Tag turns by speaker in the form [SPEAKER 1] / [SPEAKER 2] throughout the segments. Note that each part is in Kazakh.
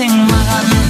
[SPEAKER 1] sen magan.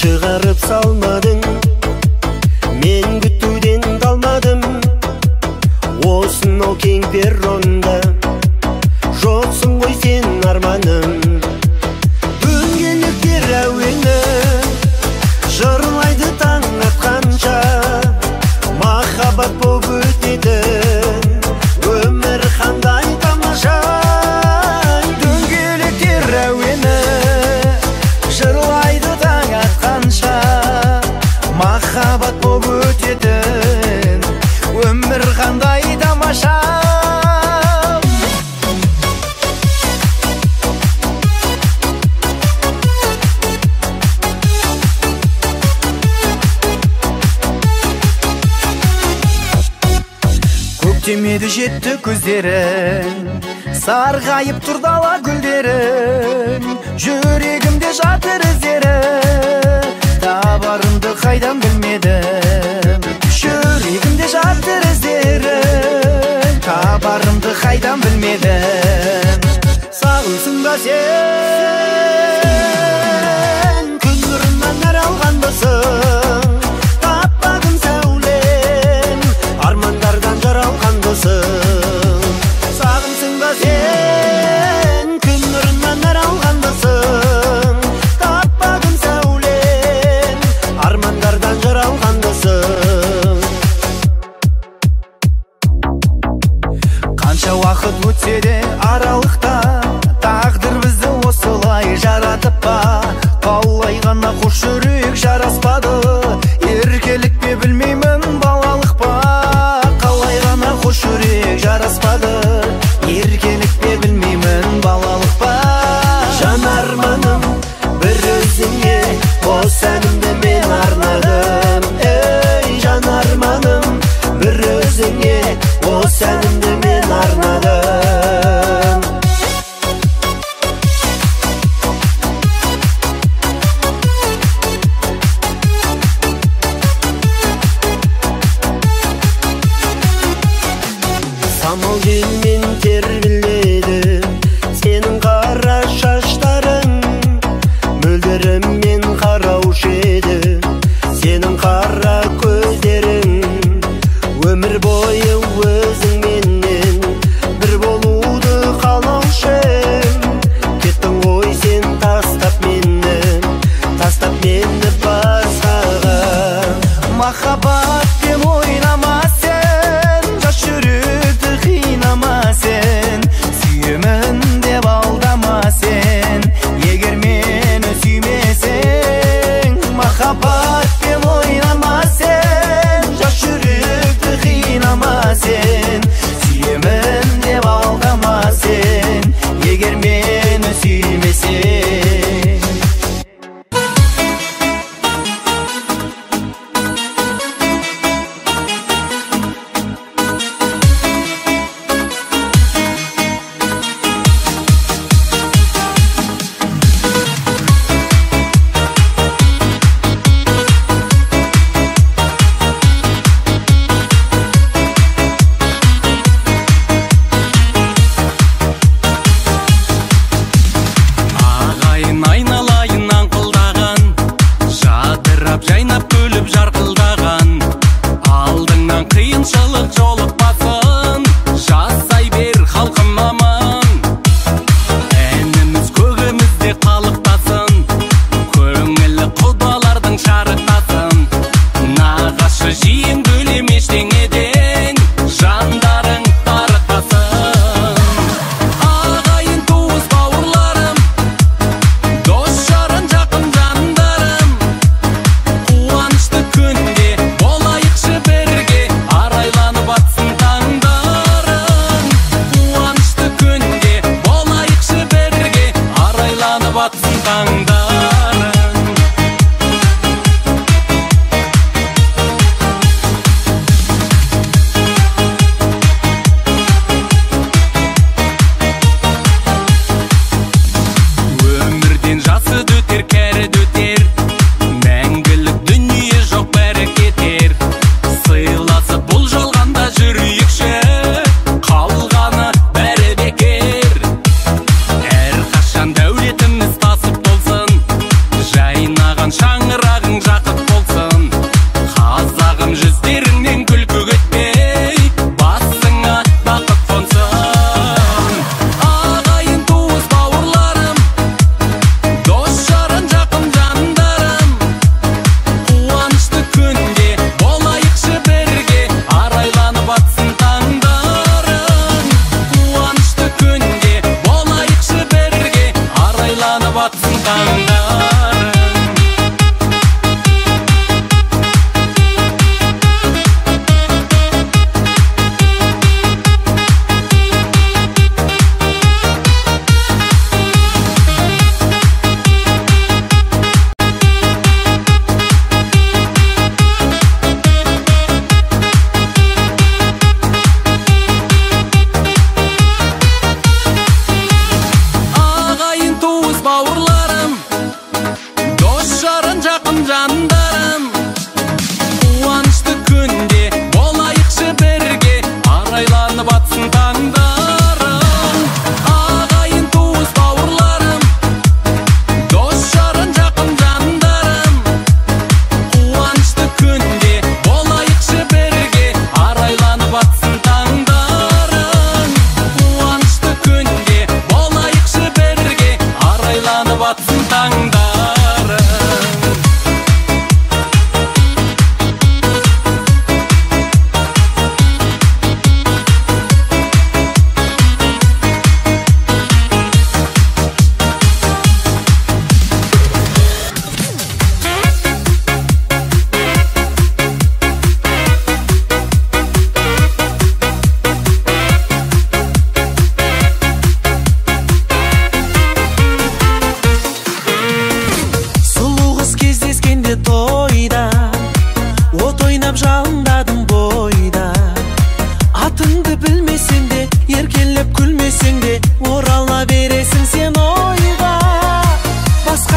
[SPEAKER 2] Çıkarıp salmadın, men kütүүден kalmadım. Osno keng perronda joksun goy sen armaным. Дөңгелектер әуені жырлайды таң атқанша, махаббат боп өтеді өмір қандай тамаша. Дөңгелектер әуені жырлайды таң атқанша, махаббат боп өтеді өмір қандай тамаша. Көктемеді жетті көздерің, сарғайып тұр дала гүлдерің, жүрегімде жатыр іздері, табарымды қайдан білмедім. Жүрегімде жатыр іздері, табарымды қайдан білмедім. Сағынсың ба сен, күн нұрынан нәр алғандысың, таппадым сәулем, армандардан жаралғандысың. Сағынсың ба сен, күн нұрынан нәр алғандысың, жаратып па, қалай ғана қош жүрек жараспады. Еркелік пе білмеймін, балалық па, қалай ғана қош жүрек жараспады. Еркелік пе білмеймін, балалық па. Жанарманым бір өзіңе, қос әнімді мен арнадым. Ей жанарманым бір өзіңе, қос әнімді мен арнадым. Самал желмен тербеледі сенің қара шаштарың, мөлдіріммен қараушы еді сенің қара көздерің. Өмір бойы өзіңменен бір болуды қалаушы ем. Кеттің ғой сен тастап мені басқаға. Махаббатпен ойнама сен, жас жүректі қинама сен. Сүйемін деп алдама сен, егер мені сүймесең. Махаббатпен ойнама сен, жас жүректі қинама сен. Сүйемін деп алдама сен, егер мені сүймесең.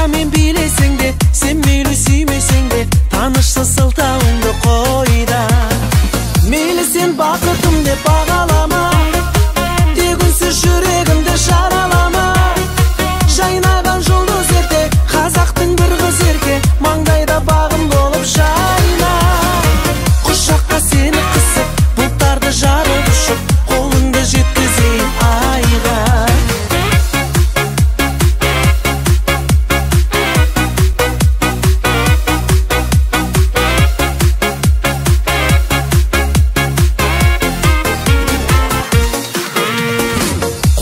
[SPEAKER 2] мен билесең де, сен мейлі сүймесең де, танышсыз сылтауыңды қойда. Мейлі сен бақытым деп бағалама, тек үнсіз жүрегімді жаралама. Жайнаған жұлдыз ерте, қазақтың бір қыз ерке, маңдайда бағым болып жайна. Құшаққа сені қысып, бұлттарды жарып ұшып, қолыңды жеткізейін айға.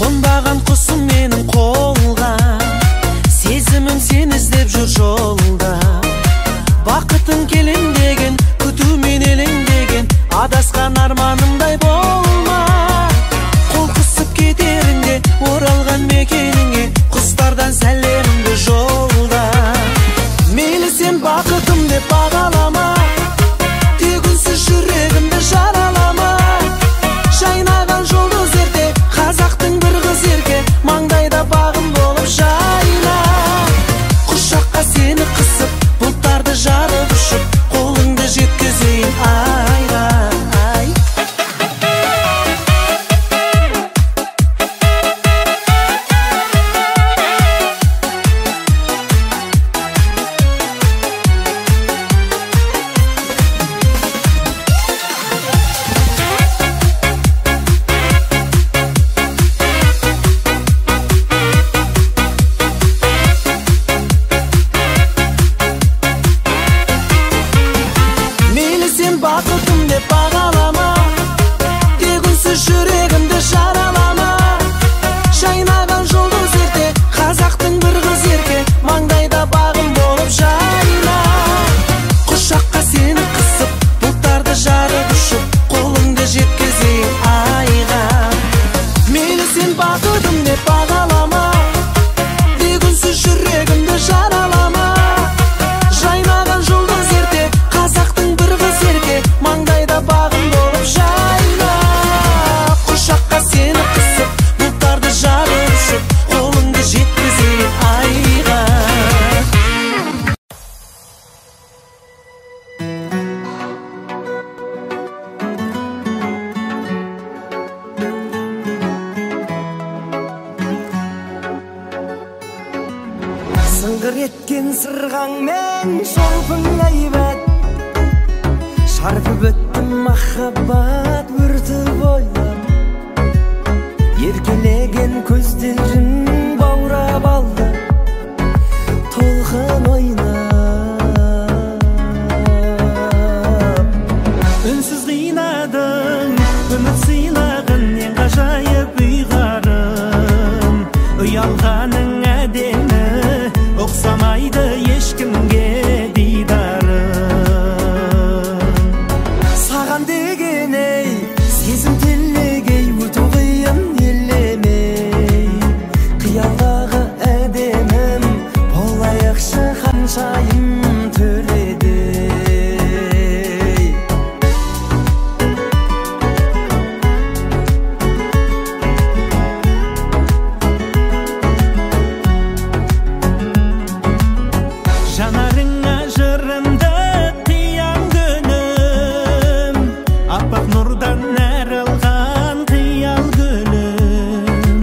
[SPEAKER 2] Қонбаған құсым менің қолға, сезімім сен іздеп жүр жолда. Бақытың келеңдеген, күтумен елеңдеген, адасқан арманымдай болма. Қол қысып кетерінде, оралған мекеніңе, құстардан сәлемімді жолда. Мейлі сен бақытым деп бағалама, тек үнсіз жүрегімді жаралама. Жайнаған жұлдыз ерте, қазақтың бір қыз ерке, маңдайда бағым болып жайна. Құшаққа сені қысып, бұлттарды жарып ұшып, қолыңды жеткізейін айға. Мейлі сен бақытым деп бағалама, тек үнсіз жүрегімді жаралама. Жайнаған жұлдыз ерте, қазақтың бір қыз ерке, маңдайда бағым болып жайна. Құшаққа сені қысып, бұлттарды жарып ұшып, қолыңды жеткізейін айға. Мейлі сен бақытым деп бағалама, тек үнсіз жүрегімді жаралама. Жайнаған жұлдыз ерте, қазақтың бір қыз ерке, маңдайда бағым болып жайна. Құшаққа сені қысып, бұлттарды жарып ұшып, қолыңды жеткізейін айға. Сыңғыр еткен сырғаңмен шолпың әйбат, шарпып өттім махаббат өрті бойлап. Еркелеген көздерін баурап алды, толқын ойнап. Үнсіз қинадың, үміт сыйлағын, ең ғажайып ұйғарым. Ұялғаның әдемі, ұқсамайды ешкімге дидарым. Саған деген ей, сезім телегей, өту қиын елемей. Қиялдағы әдемім, болайықшы ханшайым төредей. Жанарыңа жырымды қиян күнім, аппақ нұрдан нәрілған қиял гүлім.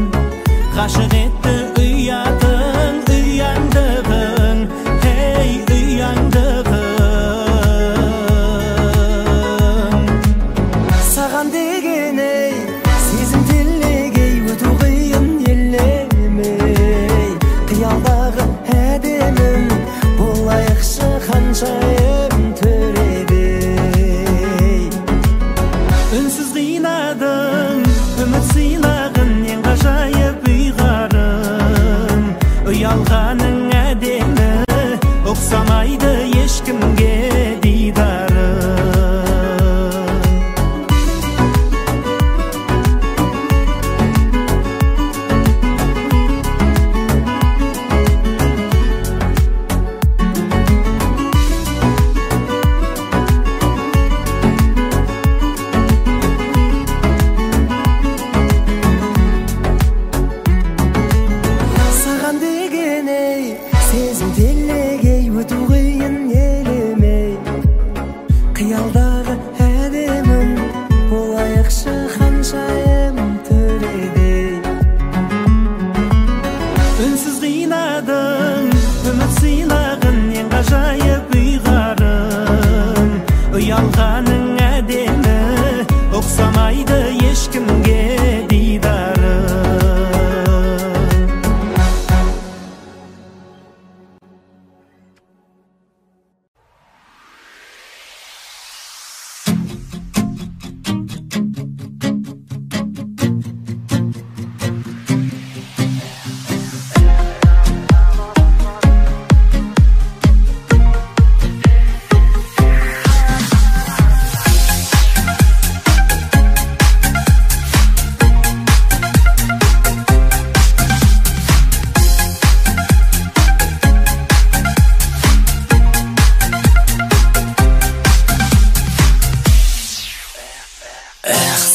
[SPEAKER 2] Ғашық етті ұятың, ұяңдығың, хей ұяңдығың. Саған деген ей, сезім телегей, өту қиын елемей. Қиялдағы әдемім, болайықшы ханшайым төредей. Үнсіз қинадың, үміт сыйлағын, ең ғажайып ұйғарым. Ұялғаның әдемі, ұқсамайды ешкімге дидарым. сыйлағын ең ғажайып ұйғарым. Ұялғаның әдемі, ұқсамайды ешкімге дидарым.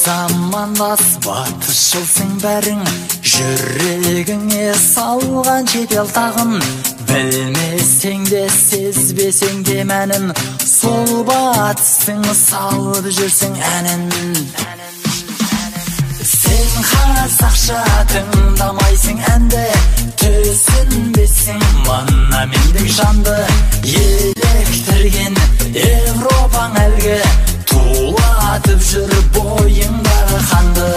[SPEAKER 1] Замандас батысшылсың бәрің, жүрегіңе салған жедел тағын. Білмесең де сезбесең де мәнін, сол батыстың салып жүрсің әнін. Сен қазақша тыңдамайсың әнді, түсінбесің мына мендік жанды. Еліктірген Европаң әлгі, тулатып жүр бойыңдағы қанды.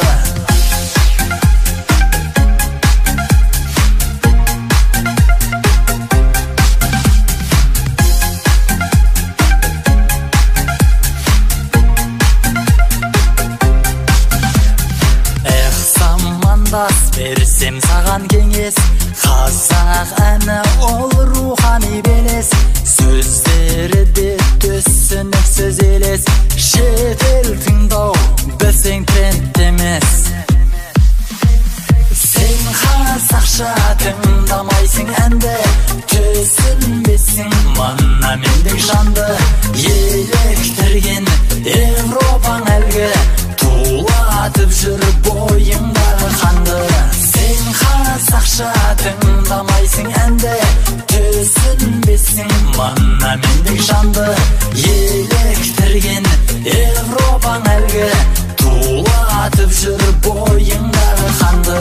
[SPEAKER 1] Замандас берсем саған кеңес, қазақ әні ол рухани белес. Сөздері де түсінік сөз елес, шетел тыңдау білсең тренд емес. Сен қазақша тыңдамайсың әнді, түсінбесің мына мендік жанды. Еліктірген Европаң әлгі, тулатып жүр бойыңдағы қанды. Сен қазақша тыңдамайсың әнді, түсінбесің мына мендік жанды. Еліктірген Европаң әлгі, тулатып жүр бойыңдағы қанды.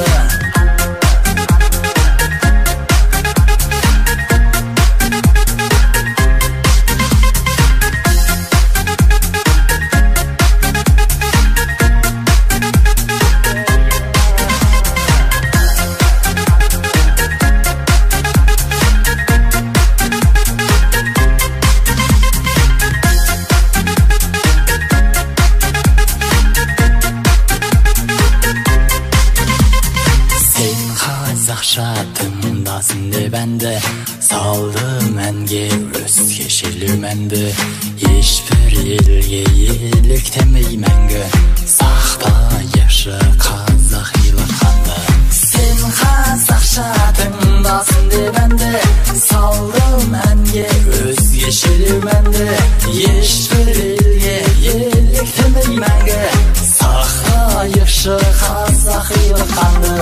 [SPEAKER 1] Тыңдасын деп әнді, салдым әнге өзгешелеу мәнді. Ешбір елге еліктемей мәңгі, сақтайықшы қазақилық қанды. Сен қазақша тыңдасын деп әнді, салдым әнге өзгешелеу мәнді. Ешбір елге еліктемей мәңгі, сақтайықшы қазақилық қанды.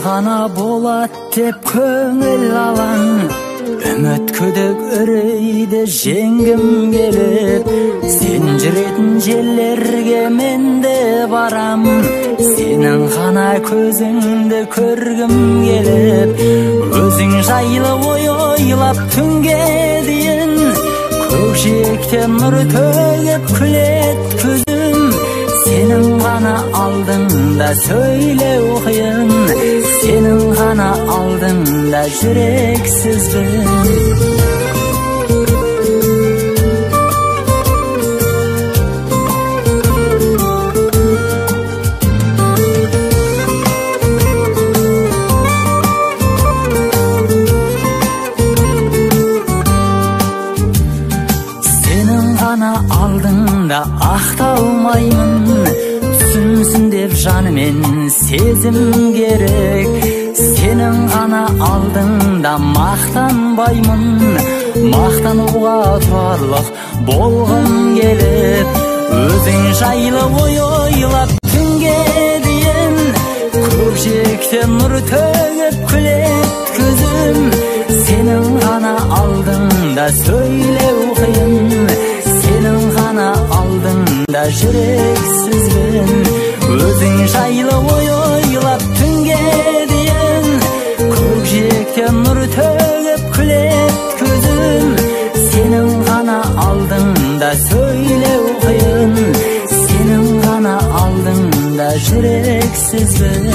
[SPEAKER 1] Ғана болат деп көңіл алаң, үміт күдік үрейді жеңгім келіп. Сен жүретін жерлерге мен де барам, сенің ғана көзіңді көргім келіп. Өзің жайлы ойлап түнге дейін, көкжиектен нұр төгіп күлет көзім. Сенің ғана алдыңда сөйлеу қиын, сенің ғана алдыңда жүрексізбін. алдыңда ақталмаймын. Түсінсін деп жанымен сезім керек. Сенің ғана алдыңда мақтанбаймын. Мақтануға тұрарлық болғым келіп, өзің жайлы ойлап түнге дейін. Көкжиектен нұр төгіп күлет көзім. Сенің ғана алдыңда сөйлеу қиын. Сенің ғана алдыңда жүрексізбін. Өзің жайлы ойлап түнге дейін. Көкжиектен нұр төгіп күлет көзім. Сенің ғана алдыңда сөйлеу қиын. Сенің ғана алдыңда жүрексізбін.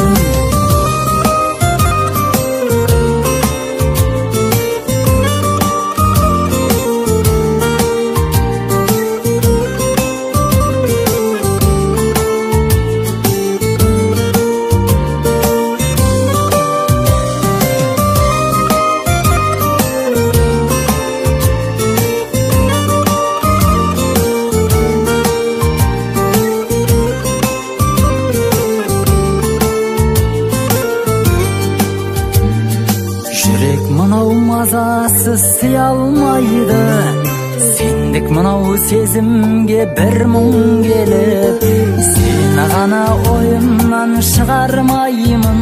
[SPEAKER 1] Мынау мазасы сый алмайды. Сендік мынау сезімге бір мұң келіп, сені ғана ойымнан шығармаймын.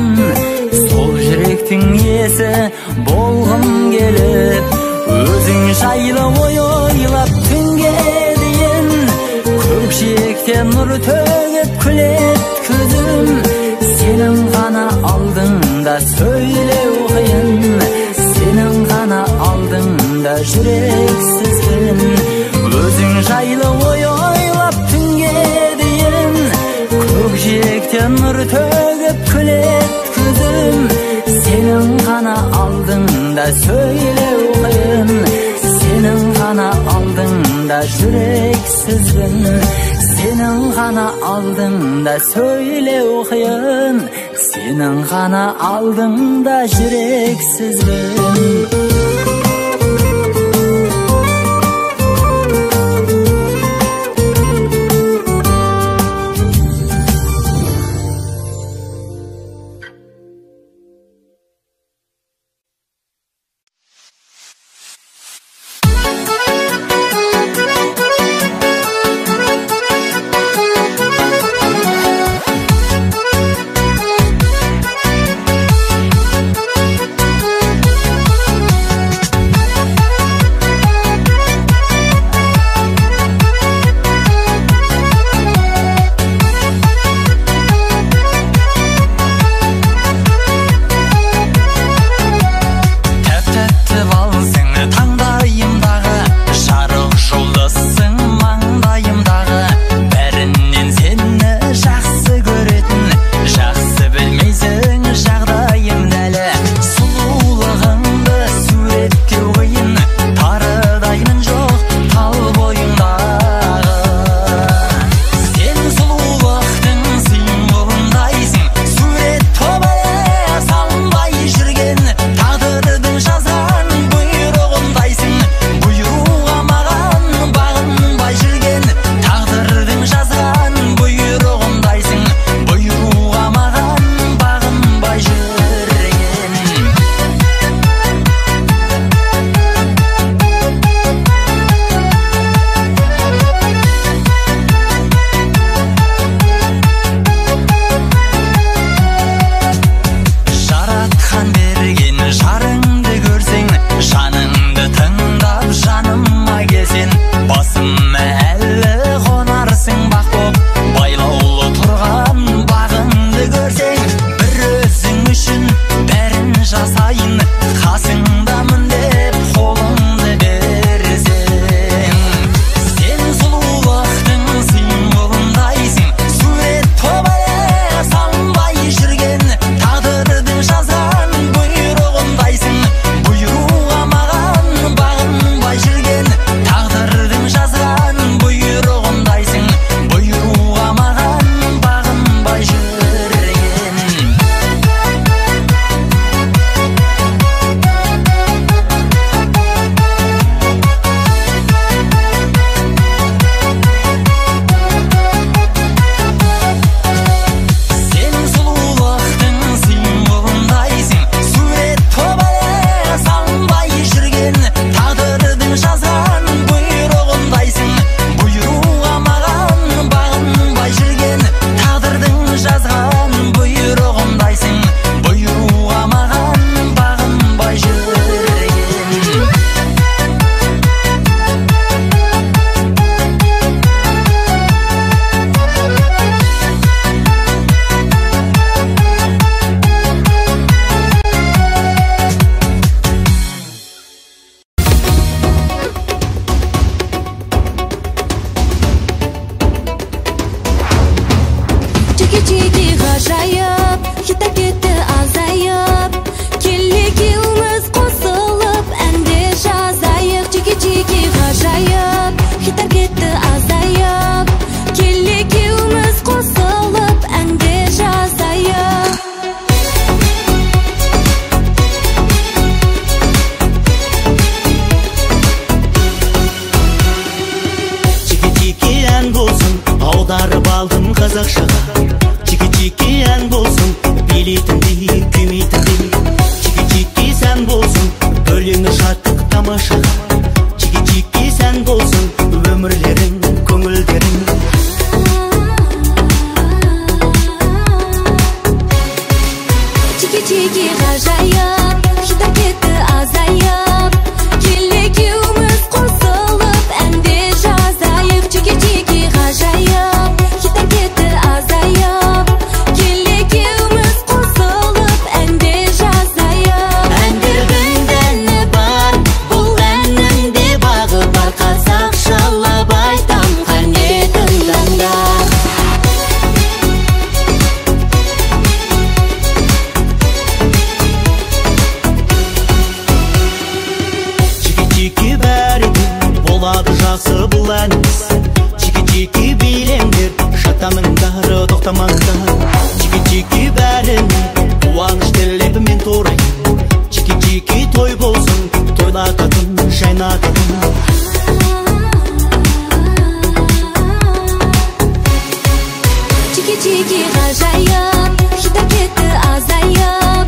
[SPEAKER 1] Сол жүректің иесі болғым келіп, өзің жайлы ойлап түнге дейін. Көкжиектен нұр төгіп күлет көзім. Сенің ғана алдыңда сөйлеу қиын. Сенің ғана алдыңда жүрексізбін. Өзің жайлы ойлап түнге дейін. Көкжиектен нұр төгіп күлет көзім. Сенің ғана алдыңда сөйлеу қиын. Сенің ғана алдыңда жүрексізбін. Сенің ғана алдыңда сөйлеу қиын. Сенің ғана алдыңда жүрексізбін.
[SPEAKER 3] ғажайып, хиттар кетті азайып, келі екеуміз қосылып әнде жазайық. Чики-чики ғажайып, хиттар кетті азайып, келі екеуміз қосылып әнде жазайық.
[SPEAKER 2] Чики-чики ән болсын, аударып алдым қазақшаға. Чики-чики ән болсын, билейтіндей, күймейтіндей. Чики-чики сән болсын, өлеңі шаттық тамашаға. Чики-чики сән болсын, өмірлерің, көңілдерің.
[SPEAKER 3] Чики-чики ғажайып, хиттар кетті азайып, келі екеуміз қосылып әнде жазайық. Чики-чики ғажайып, хиттар кетті азайып, келі екеуміз қосылып әнде жазайық.
[SPEAKER 2] Әндердің дәні бар, бұл әннің де бағы бар. Қазақшалап айтам, қане тыңдаңдар. Чики-чики бәрекелді, болады жақсы бұл әніміз. Чики-чики билеңдер, шаттаныңдар, тоқтамаңдар. Чики-чики бәріне қуаныш тілегімен торайын. Чики-чики той болсын, тойлататын, жайнататын.
[SPEAKER 3] Чики-чики ғажайып, хиттар кетті азайып,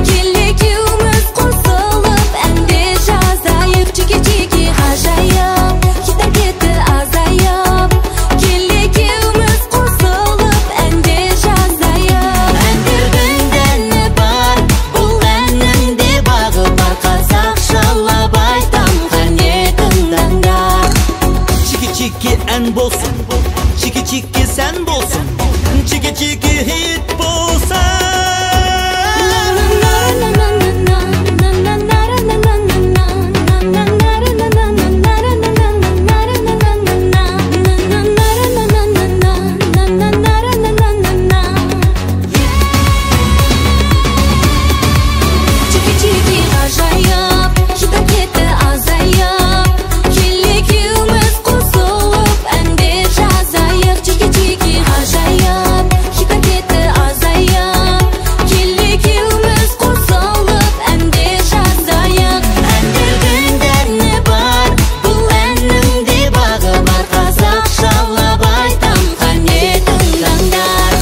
[SPEAKER 3] келі екеуміз қосылып әнде жазайық. Чики-чики ғажайып, хиттар кетті азайып, келі екеуміз қосылып әнде жазайық.
[SPEAKER 2] Әндердің дәні бар, бұл әннің де бағы бар. Қазақшалап айтам, қане тыңдаңдар. Чики-чики ән болсын, чики-чики сән болсын, чики-чики хит болсын.
[SPEAKER 3] Чики-чики ғажайып, хиттар кетті азайып, келі екеуміз қосылып әнде жазайық. Чики-чики ғажайып, хиттар кетті азайып, келі екеуміз қосылып әнде жазайық.
[SPEAKER 2] Әндердің дәні бар, бұл әннің де бағы бар. Қазақшалап айтам, қане тыңдаңдар.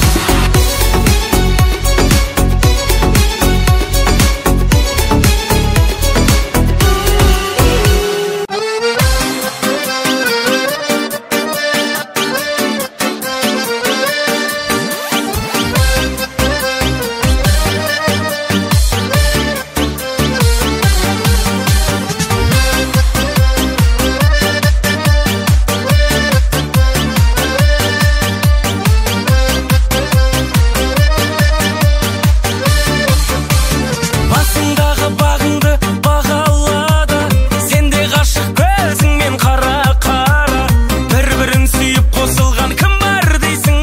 [SPEAKER 4] Басыңдағы бағыңды бағалады, сенде ғашық көзіңмен қара-қара. Бір-бірін сүйіп қосылған кім бар дейсің,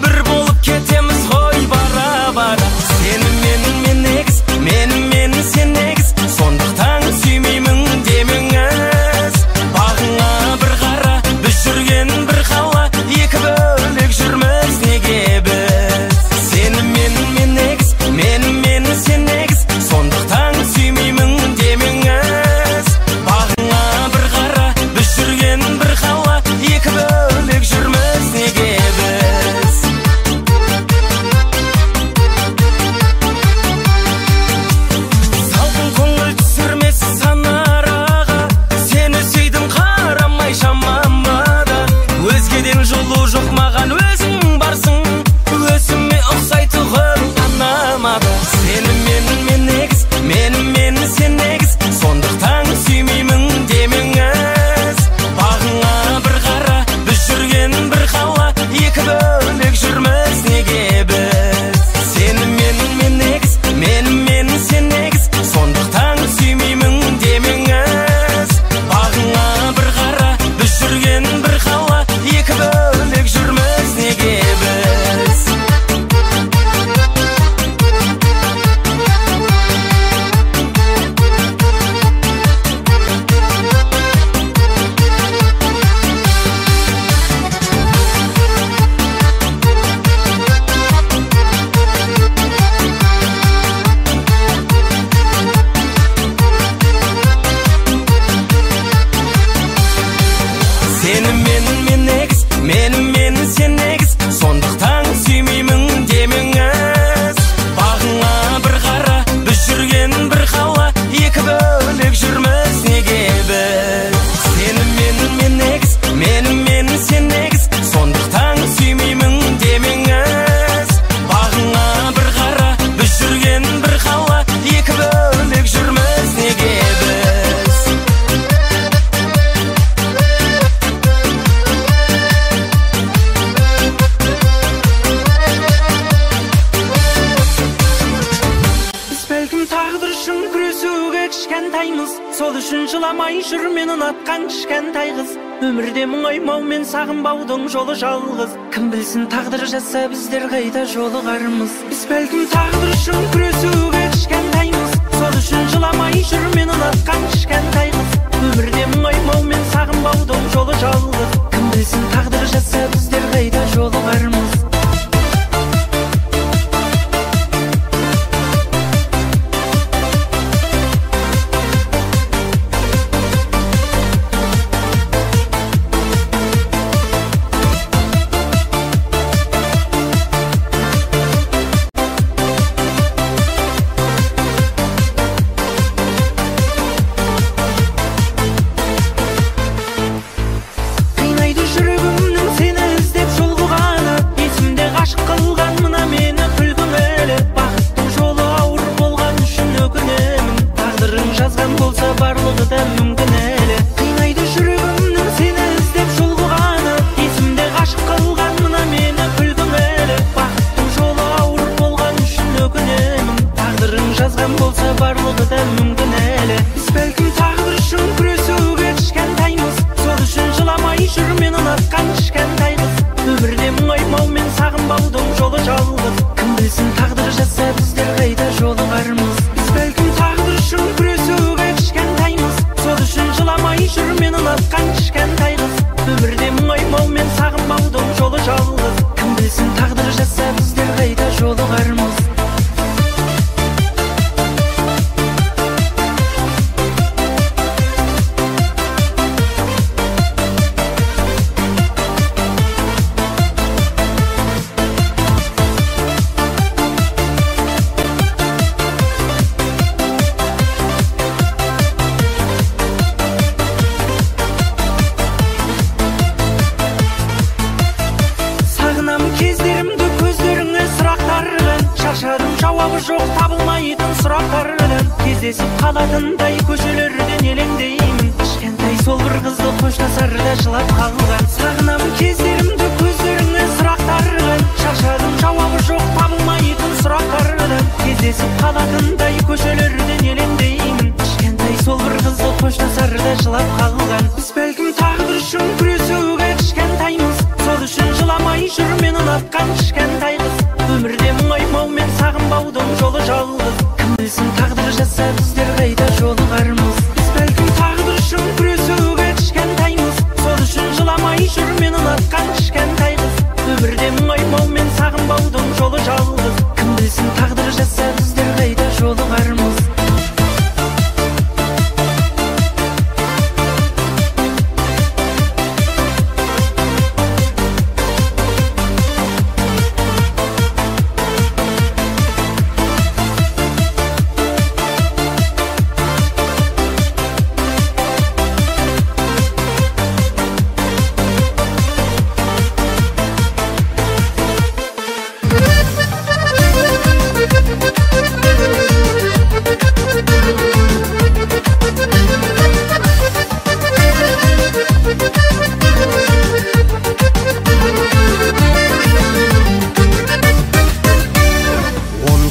[SPEAKER 4] бір болып кетеміз ғой бара-бара. Сенің мен негіз, менің сен негіз, сондықтан сүймеймін демеңіз. Бағыңа бір қара, біз жүрген бір қала, екі бөлек жүрміз неге біз. Сенің мен негіз, менің сен негіз, сондықтан сүймеймін демеңіз. Бағыңа бір қара, біз жүрген бір қала, екі бөлек жүрміз неге біз. Салқын көңіл түсірмес санараға, сені сүйдім қарамай шамама да. Өзгеден жолу жоқ маған, өзің барсың, өзіме ұқсайтұғын анама да. Сені мен негіз, менің сен негіз, сондықтан сүймеймін демеңіз. Бағыңа бір қара, біз жүрген бір қала, екі бөлек жүрміз неге біз. Сені мен негіз, менің сен негіз, сондықтан сүймеймін демеңіз. Бағыңа бір қара, біз жүрген бір қала, екі бөлек жүрміз неге мен сен негіз, сондықтан сүймеймін демеңіз. Бағыңа бір қара, біз жүрген бір қала, екі бөлек жүрміз неге біз? Сенім мен негіз, мен сен негіз, сондықтан сүймеймін демеңіз. Бағыңа бір қара, біз жүрген бір қала, екі бөлек жүрміз неге біз?
[SPEAKER 2] Біз бәлкім тағдыр үшін күресуге кішкентаймыз, сол үшін жыламай жүр мен ұнатқан кішкентай қыз. Өмірде мұңаймау мен сағынбаудың жолы жалғыз. Кім білсін тағдыр жазса біздер қайда жолығармыз. Біз бәлкім тағдыр үшін күресуге кішкентаймыз, сол үшін жыламай жүр мен ұнатқан кішкентай қыз. Өмірде мұңаймау мен сағынбаудың жолы жалғыз. Кім білсін тағдыр жазса біздер қайда жолығармыз.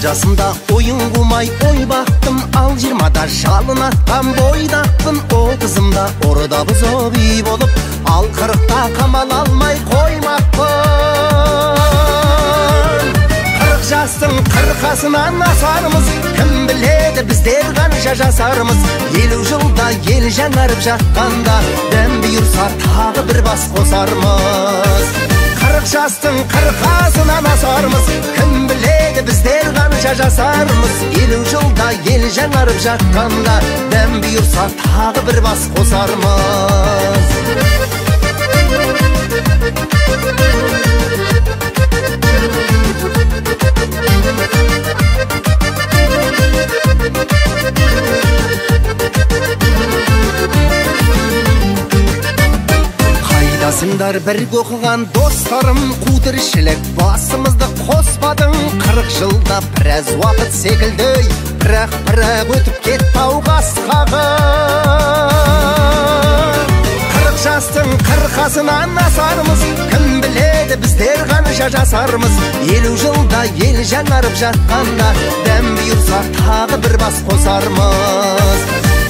[SPEAKER 5] Жасымда ойын қумай ой бақтым, ал 20-да жалын атқан бойдақпын. 30-ымда орда бұзып үй болып, ал 40-та қамал алмай қоймақпын. 40 жастың 40-асынан асармыз, кім біледі біздер қанша жасармыз. 50 жылда ел жаңарып жатқанда, дәм бұйырса тағы бір бас қосармыз. 40 жастың 40-асынан асармыз, кім біледі біздер қанша жасармыз. 50 жылда ел жаңарып жатқанда, дәм бұйырса тағы бір бас қосармыз. Қайдасыңдар бірге оқыған достарым, қу тіршілік басымызды қоспадың. 40 жылда біраз уақыт секілді, бірақ өтіп кетті ау қасқағы. 40 жастың қырқасынан асармыз, кім біледі біздер қанша жасармыз. 50 жылда ел жаңарып жатқанда, дәм бұйырса тағы бір бас қосармыз.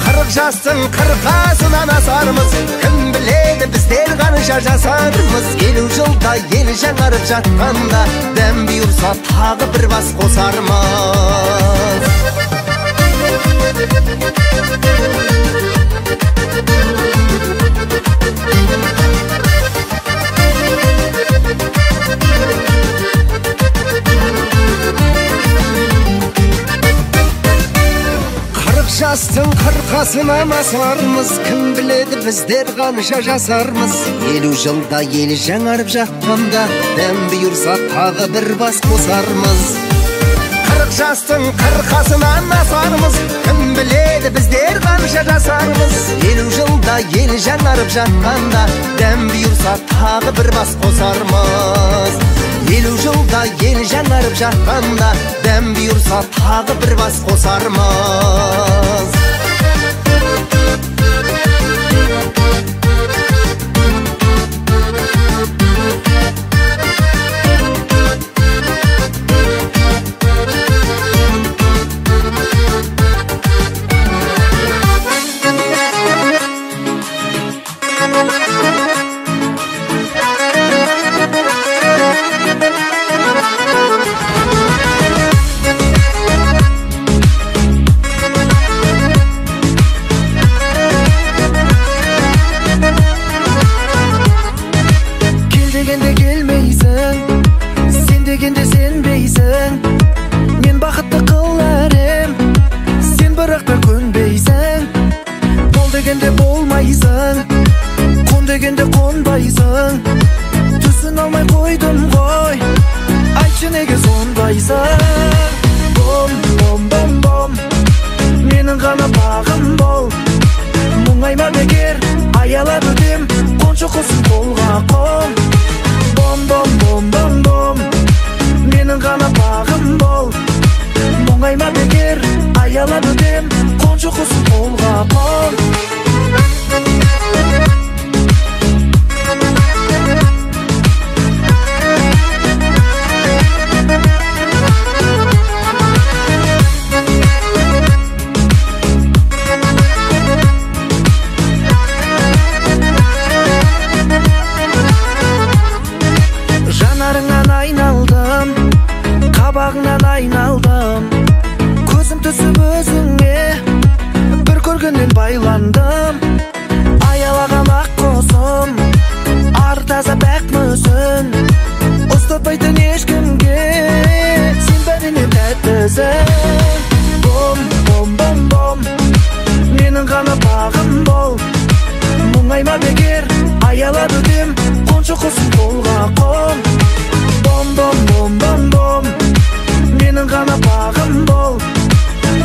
[SPEAKER 5] 40 жастың қырқасынан асармыз, кім біледі біздер қанша жасармыз. 50 жылда ел жаңарып жатқанда, дәм бұйырса тағы бір бас қосармыз. Жастың қырқасынан асармыз, кім біледі біздер қанша жасармыз. 50 жылда ел жаңарып жатқанда, дәм бұйырса тағы бір бас қосармыз. 40 жастың қырқасынан асармыз, кім біледі біздер қанша жасармыз. 50 жылда ел жаңарып жатқанда, дәм бұйырса тағы бір бас қосармыз. 50 жылда ел жаңарып жатқанда, дәм бұйырса тағы бір бас қосармыз. Түсін алмай қойдым ғой, айтшы неге сондайсың. Бом, бом, бом, бом, менің ғана бағым бол. Мұңайма бекер, аялап өтем, қоншы құсын қолға қон. Бом, бом, бом, бом, бом, менің ғана бағым бол. Мұңайма бекер, аялап өтем, қоншы құсын қолға қон. Жанарыңнан айналдым, қабағыңнан айналдым, көзім түсіп өзіңе бір көргеннен байландым. Аялаған ақ қозым, ар таза бәк мүсін, ұстатпайтын ешкімге сен бәрінен тәттісің. Бом, бом, бом, бом, менің ғана бағым бол. Мұңайма бекер, аялап өтем, қоншы құсын қолға қон. Бом, бом, бом, бом, бом, менің ғана бағым бол.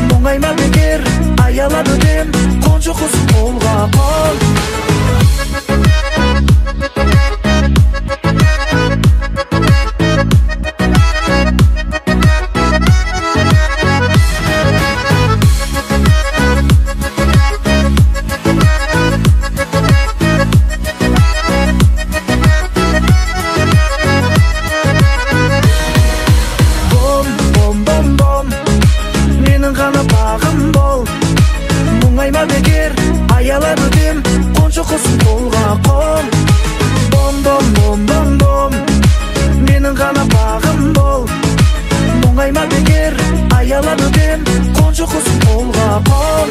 [SPEAKER 5] Мұңайма бекер, аялап өтем, қоншы құсын қолға қон. Мұңайма бекер, аялап өтем, қоншы құсын қолға қон. Бом, бом, бом, бом, бом, менің ғана бағым бол. Мұңайма бекер, аялап өтем, қоншы құсын қолға қон.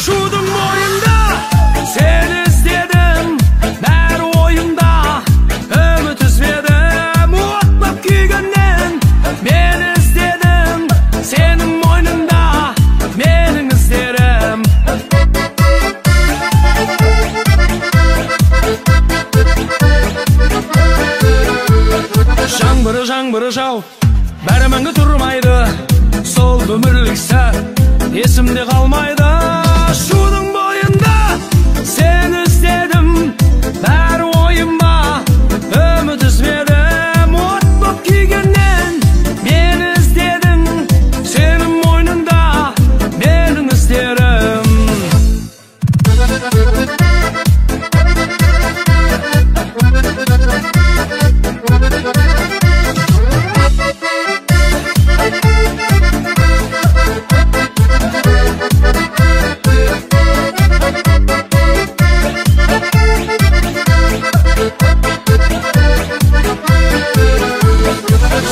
[SPEAKER 4] Şudun boyunda seni izledim, bär oyunda ümit üzmedim. Otlap küygenden meni izledim, senin boynunda menin izlerim. Жаңбыры жау бәрі мәңгі тұрмайды, сол өмірлік сәт есімде қалмайды. Шудың бойында сені іздедім, бәрі ойыма үміт үзбедім. От боп күйгеннен мені іздедің, сенің мойнында менің іздерім.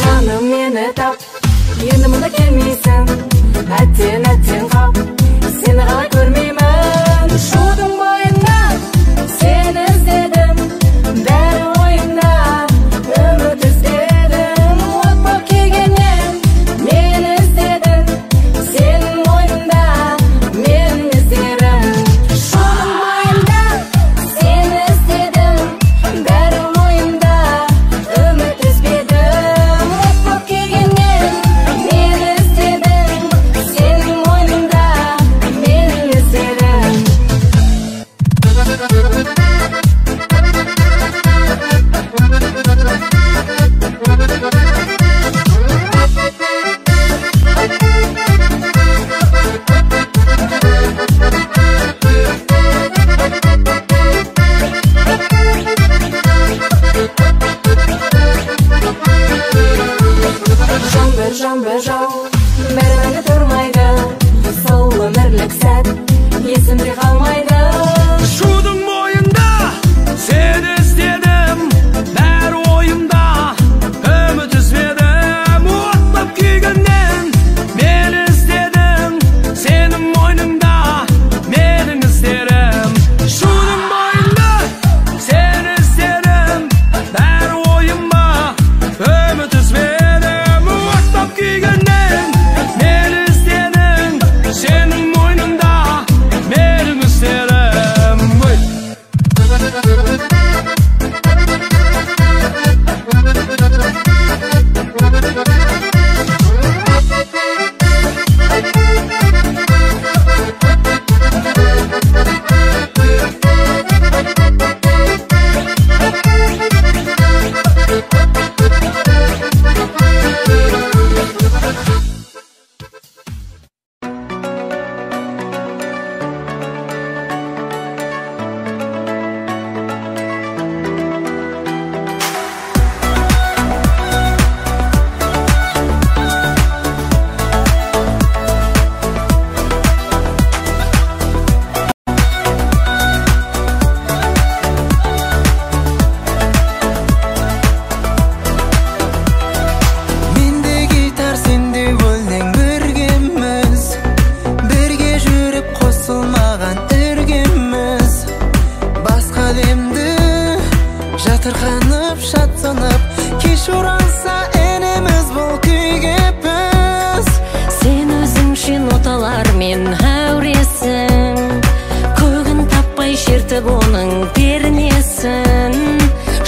[SPEAKER 3] Жаным мені тап, енді мұнда келмейсің. Әттен қап, сені қалай көрмеймін. Шудың бойында сені іздедім, бәрі ойымда үміт үзбедім. От боп күйгеннен мені іздедің, сенің мойныңда менің іздерім. Шудың бойында сені іздедім, бәрі ойымда үміт үзбедім. От боп күйгеннен мені іздедің, сенің мойныңда менің іздерім. Жаңбыр жау бәрі мәңгі тұрмайды, сол өмірлік сәт есімде қалмайды.
[SPEAKER 4] Шудың бойында сені іздедім, бәрі ойымда үміт үзбедім. Отлап күйгеннен мені іздедің, сенің мойныңда менің іздерім. Шудың бойында сені іздедім, бәрі ойыма үміт үзбедім. Отлап күйгеннен мені іздедің, сенің мойныңда менің іздерім.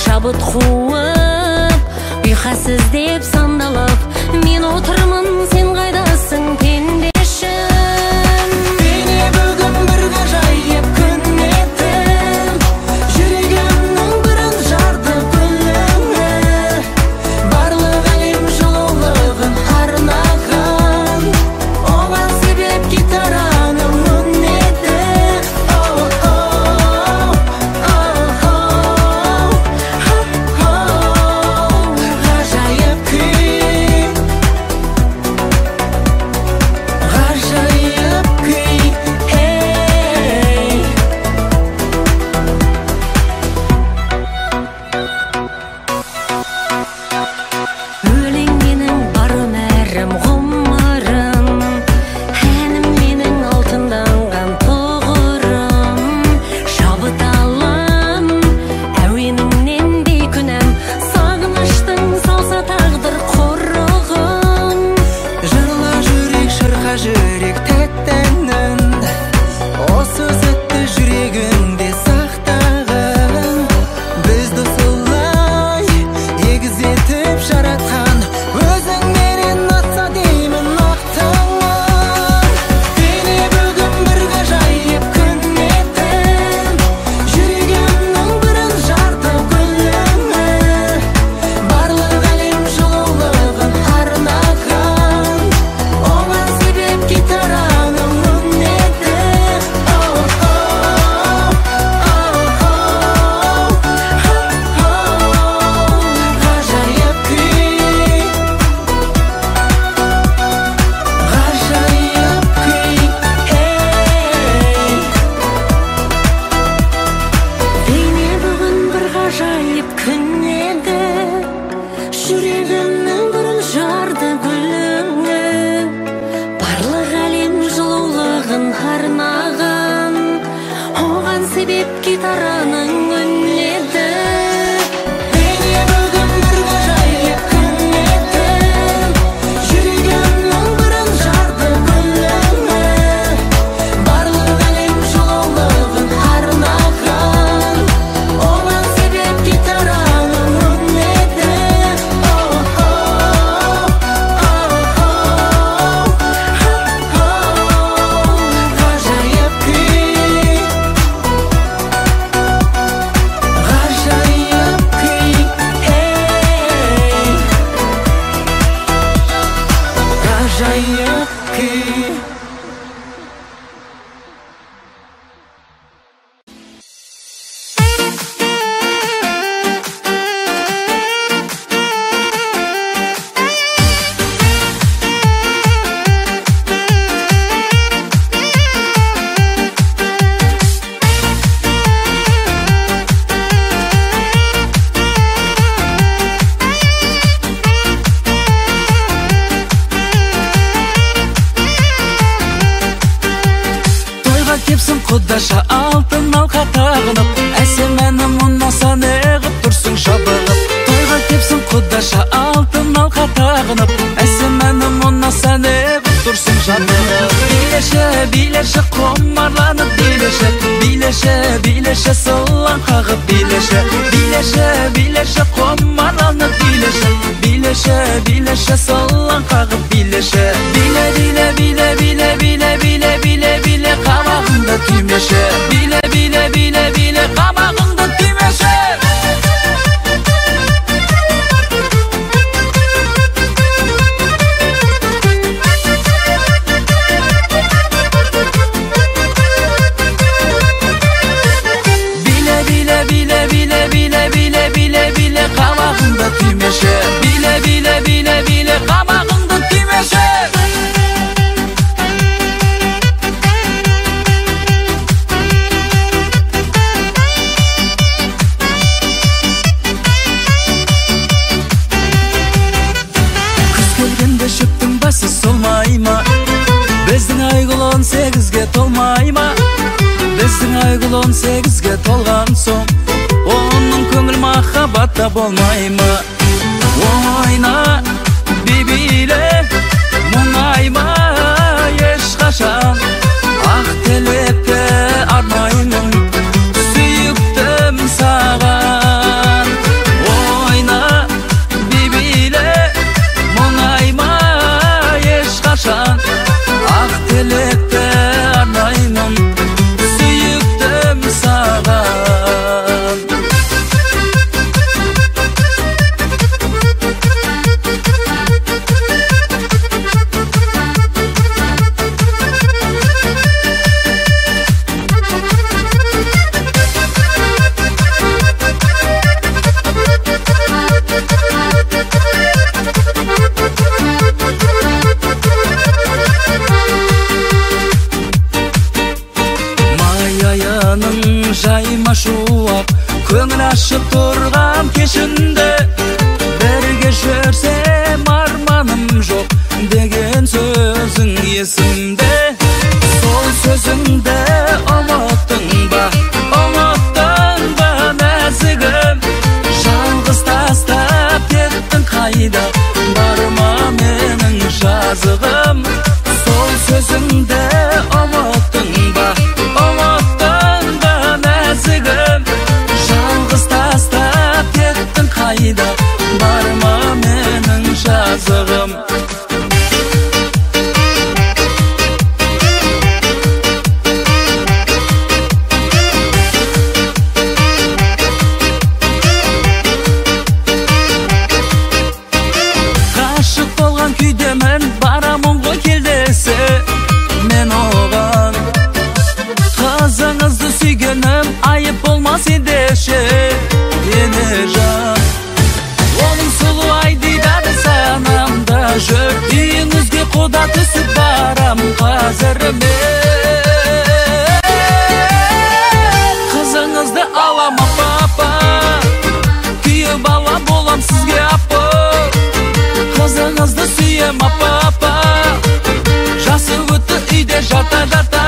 [SPEAKER 3] шабыт қуып ұйқасыз деп сандалып мен отырмын сен қайдасың пендешім
[SPEAKER 2] Бейне бүгін бір ғажайып күн еттім жүрегімнің бірін жарды күліңе барлық әлем жылулығын арнаған оған себеп гитараның үнеді башка жүрек тәттәнен осы сәтті жүрегіңде сақтағын біз досылай егіз етіп жаратқан өзің менен атса деймін ақтаңан дене бүгін бір ғажайып күн етін жүрегімнің бірін жарты гүліңі барлық әлем жылулығын арнаған оған себеп гитараның үнеті ғажайып күй ғажайып күй бейне бүгін бір ғажайып күн еді жүрегімнің бірін жарды гүліңі барлық әлем жылулығын арнаған оған себеп гитараның үнеді бейне бүгін бір ғажайып күн еді жүрегімнің бірін жарды гүліңі барлық әлем жылулығын арнаған оған себеп гитараның үнеді ғажайып күй ғажайып күй ғажайып күй тойға кепсін құдаша алтын алқа тағынып әсемәні мұнаса неғып тұрсың жабығып тойға кепсін құдаша алтын алқа тағынып әсемәні мұнаса неғып тұрсың жабығып билеші билеші құмарланып билеші билеші билеші сылаң қағып билеші билеші билеші құмарланып билеші билеші билеші сылаң қағып билеші биле биле биле биле биле биле биле биле қабағыңды түймеші биле биле биле биле қабағыңды түймеші биле биле биле биле биле биле биле биле қабағыңды түймеші биле биле биле биле қабағыңды түймеші күз келгенде шөптің басы солмай ма біздің айгүл 18-ге толмай ма біздің айгүл 18-ге толған соң оның көңіл махаббатта болмай ма ойна бибиле мұңайма ешқашан ақ тілекті арнаймын сүйіктім саған ойна бибиле мұңайма ешқашан ақ тілекті арнаймын сүйіктім саған
[SPEAKER 4] түсіп барам қазір мен. Қызыңызды алам апа, күйеу бала болам сізге апа. Қызыңызды сүйем апа, жасы өтті үйде жата-жата.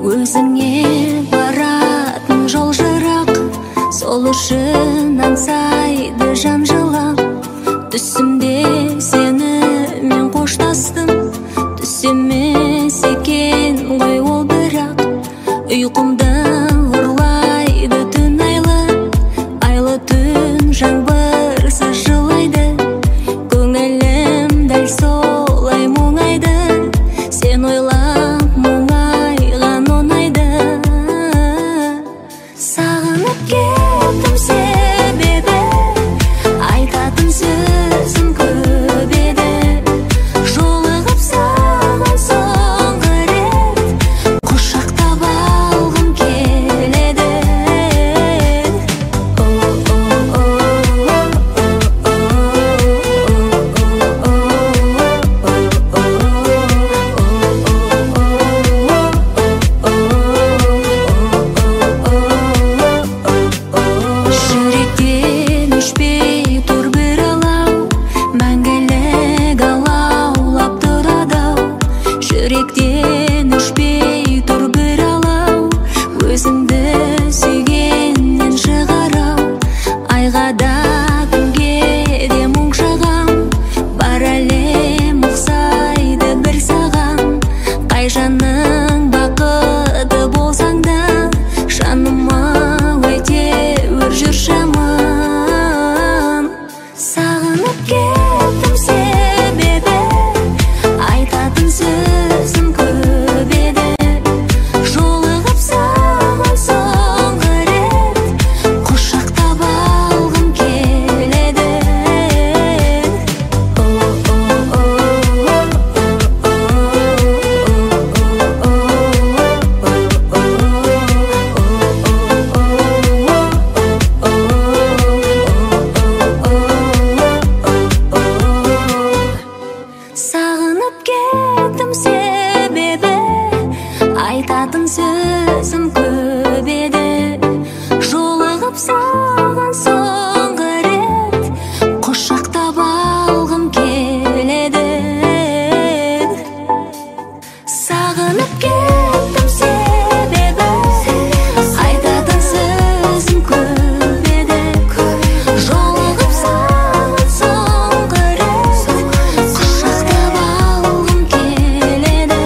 [SPEAKER 3] Өзіңе баратын жол жырақ, сол үшін аңсайды жан жылап. Түсімде сені мен қоштастым, түс емес екен ғой ол бірақ. Ұйқымды ұрлайды түн айлы түн жаңбырсыз жылайды. Көңілім дәл солай мұңайды, сен ойлап мұңайған оңайды. Сағынып кеттім себебі, айтатын сөзім көп еді. Жолығып саған соңғы рет, құшақтап алғым келеді. Жүректен өшпей тұр бір алау, мәңгілік алаулап тұрады-ау. Жүректен өшпей тұр бір алау, өзіңді сүйгеннен шығар-ау. Айға да күнге де мұң шағам, бар әлем ұқсайды бір саған. Қай жаның бақыты болсаң да, жаныма әйтеуір жүрші аман. Сағынып кеттім себебі, айтатын сөзім көп еді. Жолығып саған соңғы рет, құшақтап алғым келеді. Сағынып кеттім себебі, айтатын сөзім көп еді. Жолығып саған соңғы рет, құшақтап алғым келеді. Сағынып кеттім себебі, айтатын сөзім көп еді. Жолығып саған соңғы рет, құшақтап алғым келеді.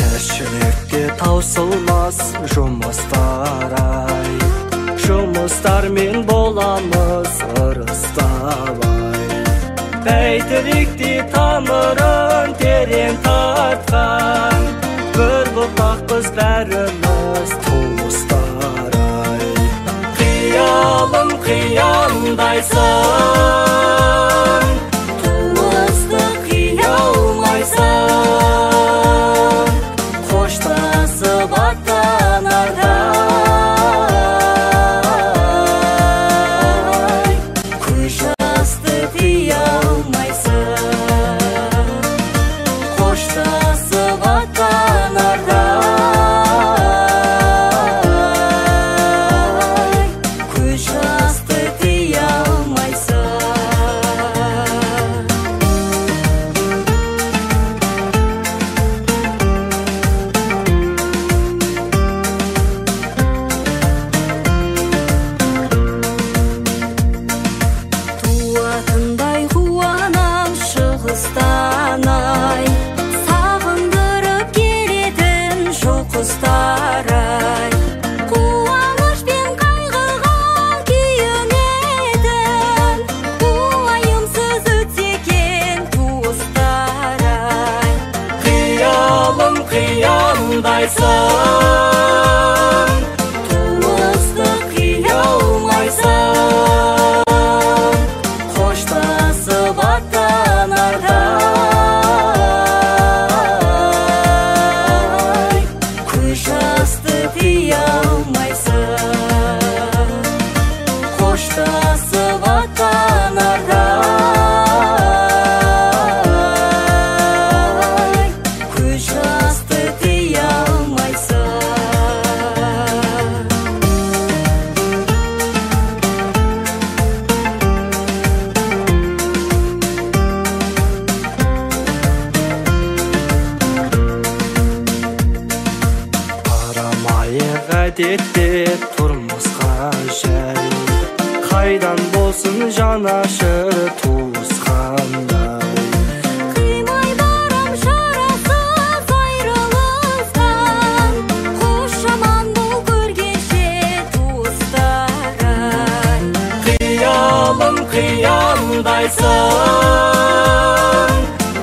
[SPEAKER 2] Тіршілікте таусылмас жұмыстар ай, жұмыстармен боламыз ырыстабай. Бәйтеректе тамырын терең тартқан, бір бұтақпыз бәріміз туыстар ай. Қиялым қиялдайсың, туысты қия алмайсың. Қоштасып аттанарда көз жасты тия алмайсың. Қоштасып аттанарда
[SPEAKER 6] кетет деп тұрмысқа жай. Қайдан болсын жанашыр туысқандай.
[SPEAKER 3] Қимай барам шарасыз айрылыстан, қош жаман бұл көргенше туыстар-ай.
[SPEAKER 6] Қиялым қиялдайсың,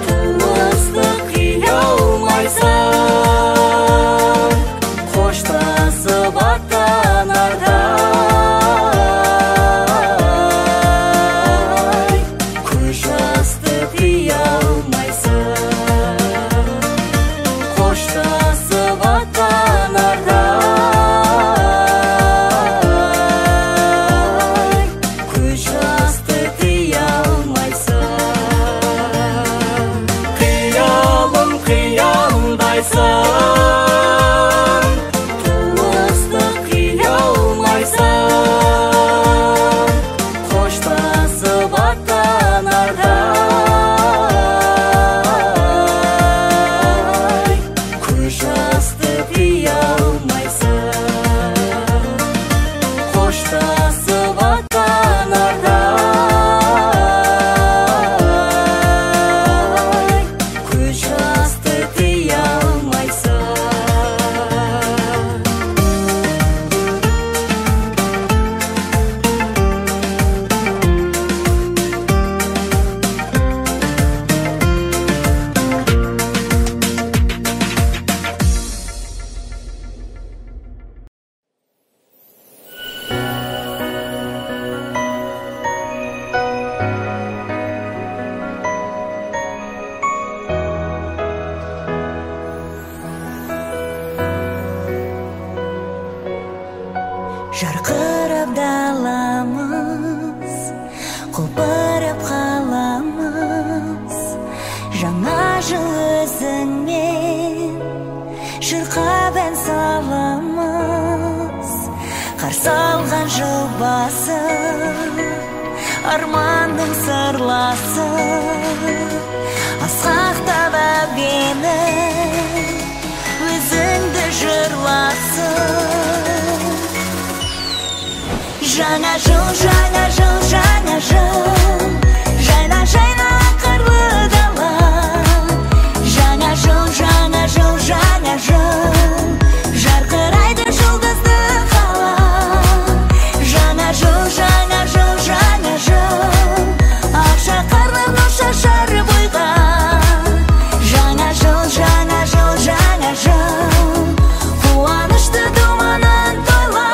[SPEAKER 6] туысты қия алмайсың, қоштасып аттанарда көз жасты тыя алмайсың, қоштасып аттанарда көз жасты тыя алмайсың. Қиялым қиялдайсың, туысты қия алмайсың, қоштасып аттанарда көз жасты тыя алмайсың, қоштасып аттанарда көз жасты тыя алмайсың.
[SPEAKER 7] Жарқырап даламыз, құлпырып қаламыз, жаңа жыл өзіңмен шырқап ән саламыз. Қарсы алған жыл басы, арманның сырласы, асқақтап әуені өзіңді жырласын. Жаңа жыл, жаңа жыл, жаңа жыл, жайна жайна қарлы дала. Жаңа жыл, жаңа жыл, жаңа жыл, жарқырайды жұлдызды қала. Жаңа жыл, жаңа жыл, жаңа жыл, ақша қарлы нұр шашар бойға. Жаңа жыл, жаңа жыл, жаңа жыл, қуанышты думанын тойла.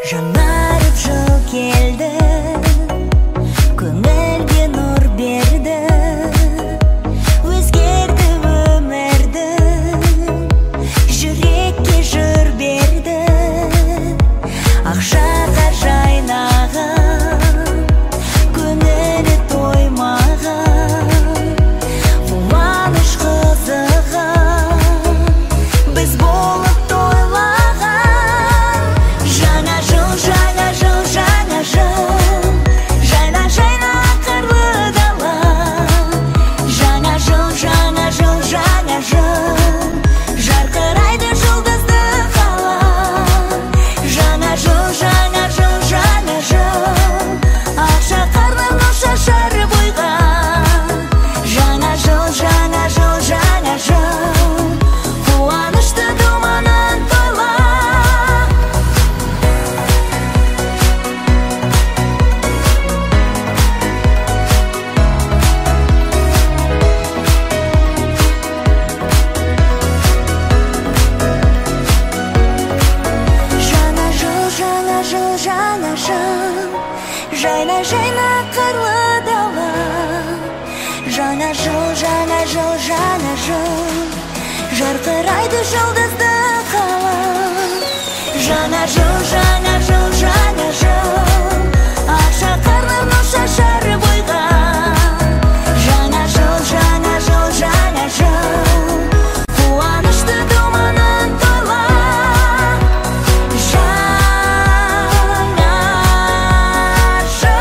[SPEAKER 7] Жаңарып жыл келді, көңілге нұр берді, өзгерді өмірді, жүрекке жыр берді. Ақшаға жайнаған, көңілі тоймаған, қуаныш қызыған, біз болып тойлаған. Жаңа жыл, жаңа жыл, жаңа жыл, жайна жайна қарлы дала. Жаңа жыл, жаңа жыл, жаңа жыл, жарқырайды жұлдызды қала. Жаңа жыл, жаңа жыл, жаңа жыл, ақша қарлы нұр шашар бойға. Жаңа жыл, жаңа жыл, жаңа жыл, қуанышты думанын тойла. Жаңа жыл, жаңа жыл, жаңа жыл, жайна жайна қарлы дала. Жаңа жыл, жаңа жыл, жаңа жыл, жарқырайды жұлдызды қала. Жаңа жыл, жаңа жыл, жаңа жыл, ақша қарлы нұр шашар бойға. Жаңа жыл, жаңа жыл, жаңа жыл, қуанышты думанын тойла. Жаңа жыл.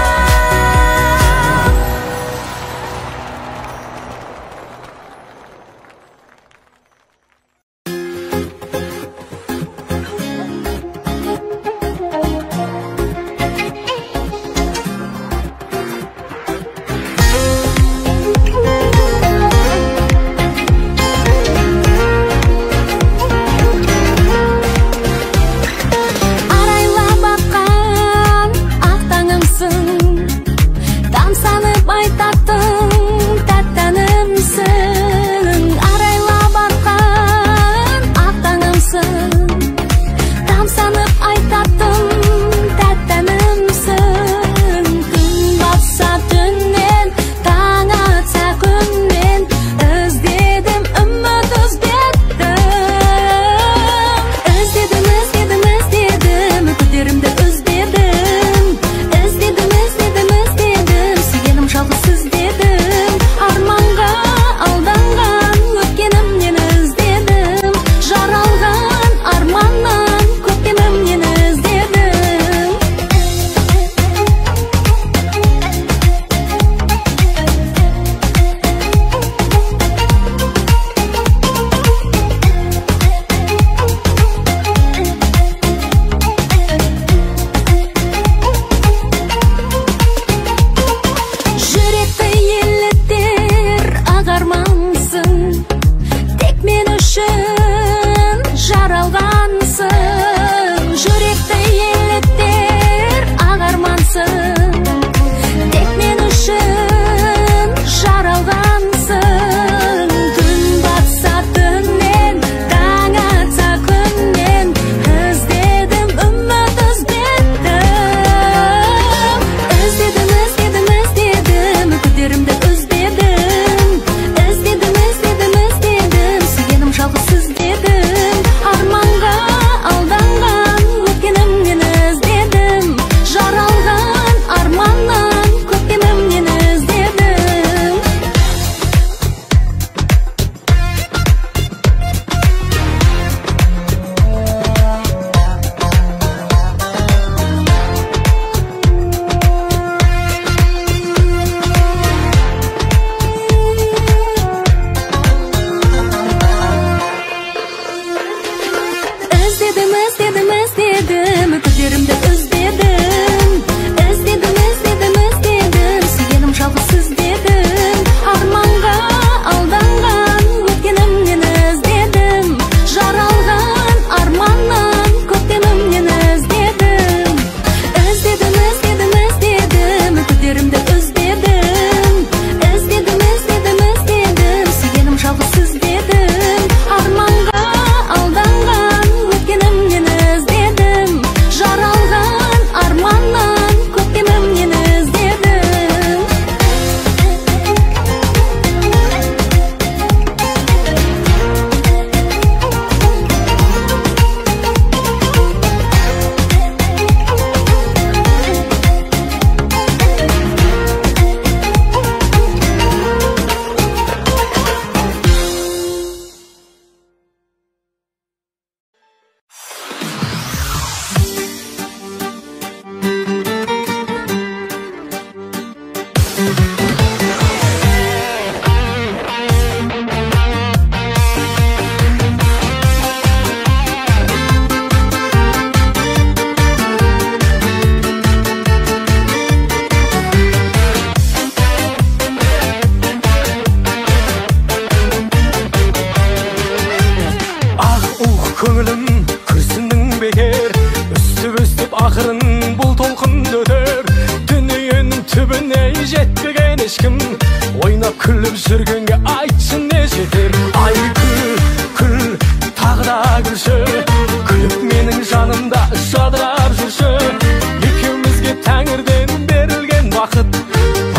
[SPEAKER 4] көңілім күрсіндің бекер, үстіп ақырын бұл толқын өтер. Дүниенің түбіне жетпеген ешкім, ойнап күліп жүргенге айтшы не жетер. Ай күл, тағы да күлші, күліп менің жанымда жадырап жүрші. Екеумізге тәңірден берілген уақыт,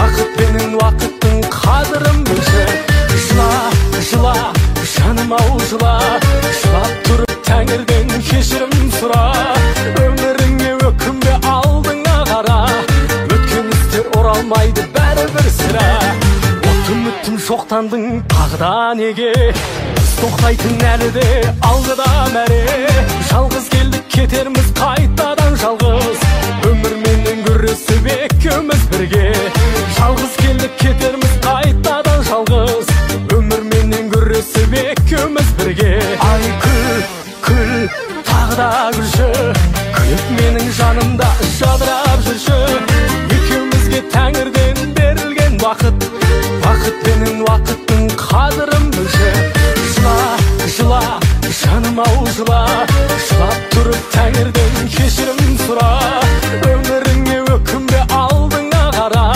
[SPEAKER 4] вақытпенен уақыттың қадырын білші. Жыла, жаным-ау жыла, жылап тұрып тәңірден кешірім сұра. Өміріңе өкінбе, алдыңа қара, өткен істер оралмайды бәрібір сірә. Үмітім шоқтандың тағда неге, біз тоқтайтын әлі де алғыда мәре. Жалғыз келдік кетерміз қайтадан жалғыз, өмірменен күресіп екеуміз бірге. Жалғыз келдік кетерміз қайтадан жалғыз, өмірменен күресіп екеуміз бірге. Ай күл, тағы да күлші, күліп менің жанымда жадырап жүрші. Екеумізге тәңірден берілген уақыт, вақытпенен уақыттың қадырын білші. Жыла, жаным-ау жыла, жылап тұрып тәңірден кешірім сұра. Өміріңе өкінбе, алдыңа қара,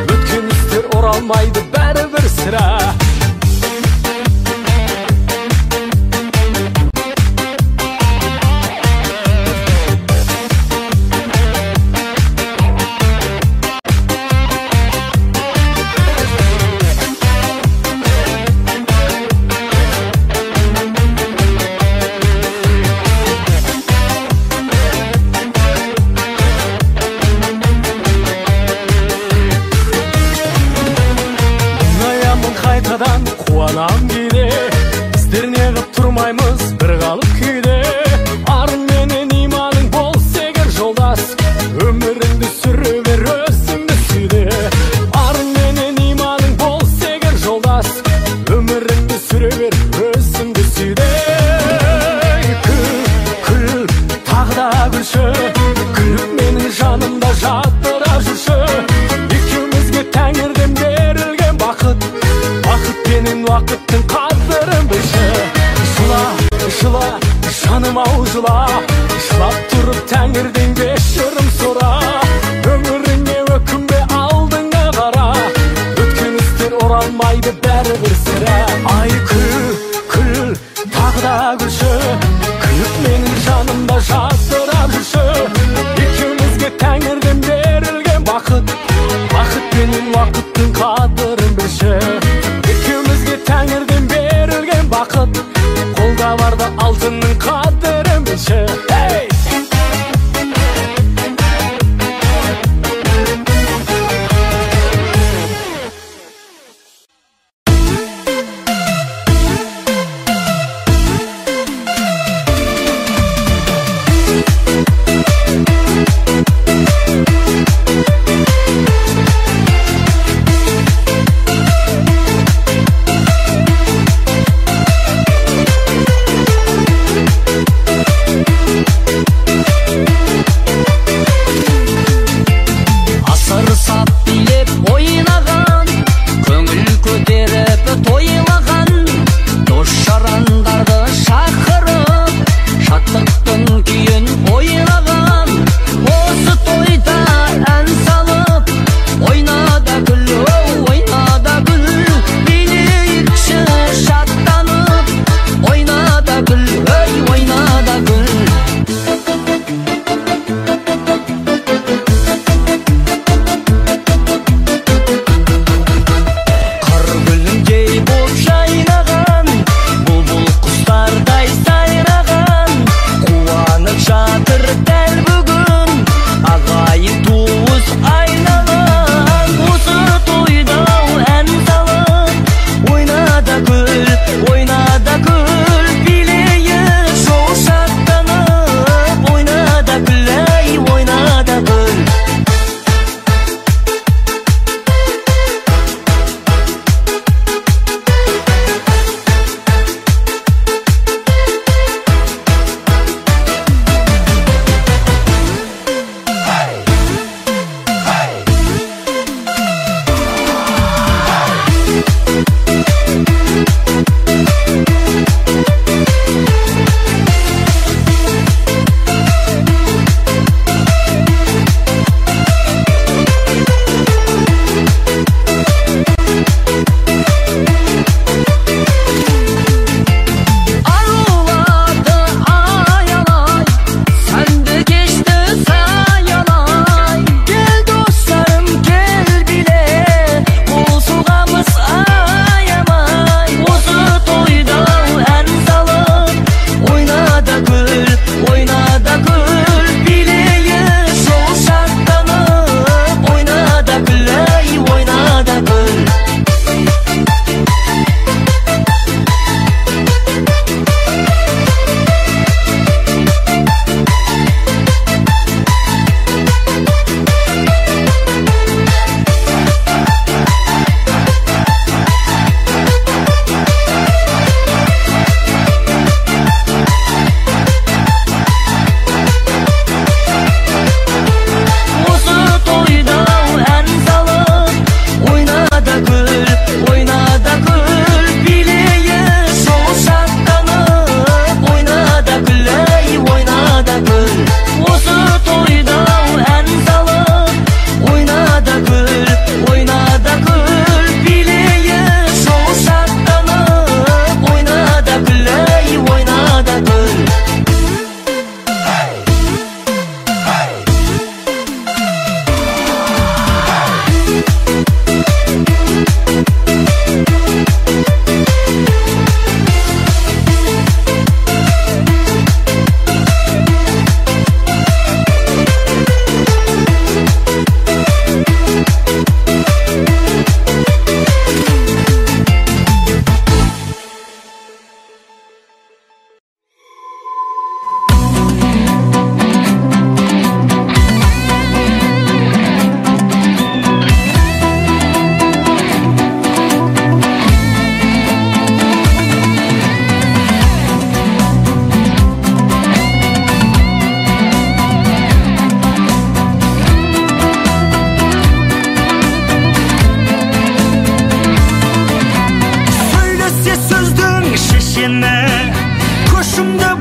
[SPEAKER 4] өткен істер оралмайды бәрібір сірә. Қуанам кейде, біздер неғып тұрмаймыз бір қалып күйде. Арың менен иманың болса егер жолдас, өміріңді сүре бер, өзіңді сүйде. Арың менен иманың болса егер жолдас, өміріңді сүре бер, өзіңді сүйде. Күл, тағы да күлші, күліп менің жанымда жадырап жүрші. Екеумізге тәңірден берілген бақыт, вақытпенен уақыттың қадірін білші. Жыла, жаным-ау жыла, жылап тұрып тәңірден кешірім сұра. Өміріңе өкінбе, алдыңа қара, өткен істер оралмайды бәрібір сірә. Ай күл, тағы да күлші, күліп менің жанымда жадырап жүрші. Екеумізге тәңірден берілген бақыт, вақытпенен уақыттың қадірін білші. Екеумізге тәңірден берілген бақыт, қолда барда алтынның қадірін білші.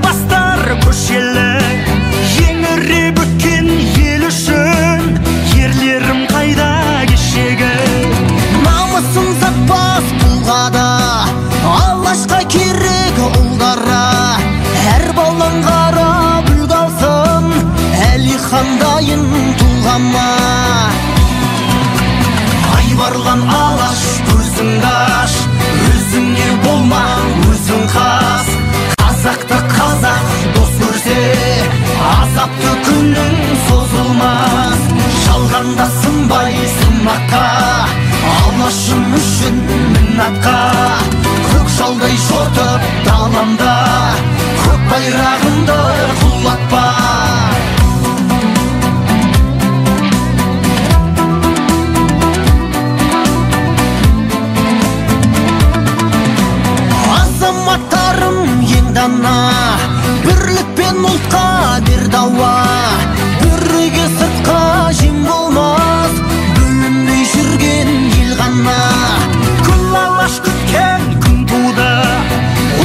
[SPEAKER 8] бастар көшелі еңіреп өткен ел үшін ерлерім қайда кешегі
[SPEAKER 5] намысын сатпас тұлғада алашқа керек ұлдара әр балаң қарап үлгі алсын Әлихандайын тұлғама айбарлан алаш көзіңді аш өзіңе болма өзің қас қазақты қазақ дос көрсе азапты күнің созылмас жалғанда сынбай сынаққа алашым үшін міннатқа көк жалдай жортып даламда көк байрағымды құлатпа азаматтарым ең дана бірлік пен ұлтқа бер дауа біріге сыртқа жем болмас бөлінбей жүрген ел ғана
[SPEAKER 8] күн алаш күткен күн туды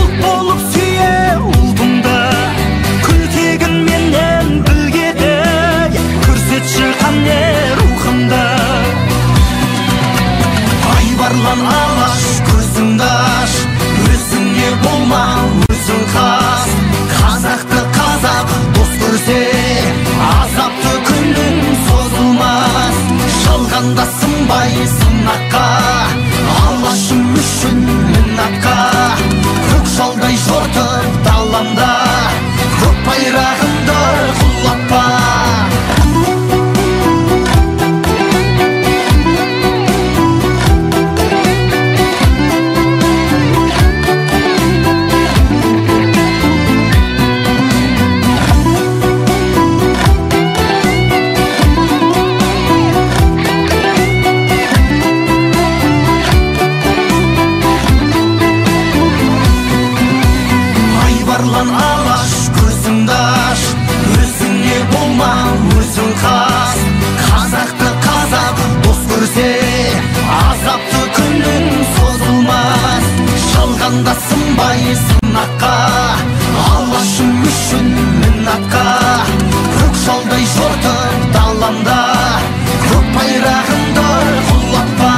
[SPEAKER 8] ұлт болып сүйе ұлтыңды күлтегін менен білгеді көрсетші қане рухымды
[SPEAKER 5] айбарлан алаш көзіңді аш өзіңе болма өзің қас қазақты қазақ дос көрсе азапты күнің созылмас жалғанда сынбай сынаққа алашым үшін міннатқа көк жалдай жортып даламда көк байрағымды құлатпа айбарлан алаш көзіңді аш өзіңе болма өзің қас қазақты қазақ дос көрсе азапты күнің созылмас жалғанда сынбай сынаққа алашым үшін міннатқа көк жалдай жортып даламда көк байрағымды құлатпа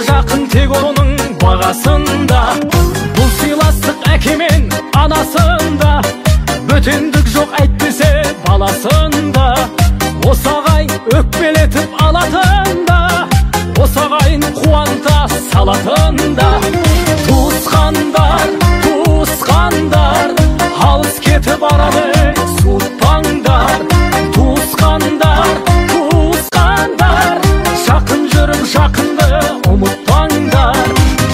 [SPEAKER 8] жақын тек оның бағасында. Бұл сыйластық әке мен анасында, бөтендік жоқ әйтпесе баласында. Осы ағайын өкпелетіп алатында, осы ағайын қуанта салатында. Туысқандар, туысқандар, алыс кетіп барады суытпаңдар. Туысқандар, туысқандар, жақын жүріп жақынды ұмытпаңдар.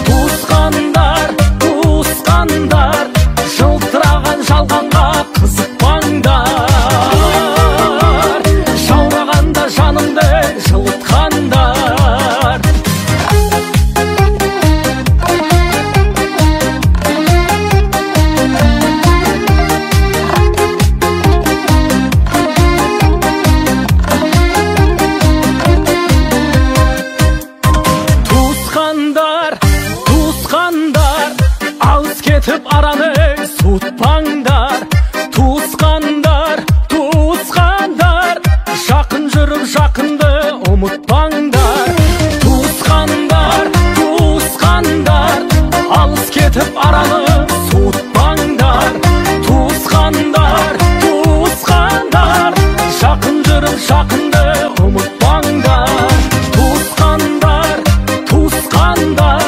[SPEAKER 8] Туысқандар, туысқандар, жылтыраған жалғанға қызықпаңдар. Жаурағанда жанымды жылытқандар. Туысқандар, туысқандар, алыс кетіп араны суытпаңдар. Туысқандар, туысқандар, жақын жүріп жақынды ұмытпаңдар. Туысқандар, туысқандар, алыс кетіп араны суытпаңдар. Туысқандар, туысқандар, жақын жүріп жақынды ұмытпаңдар. Туысқандар, туысқандар,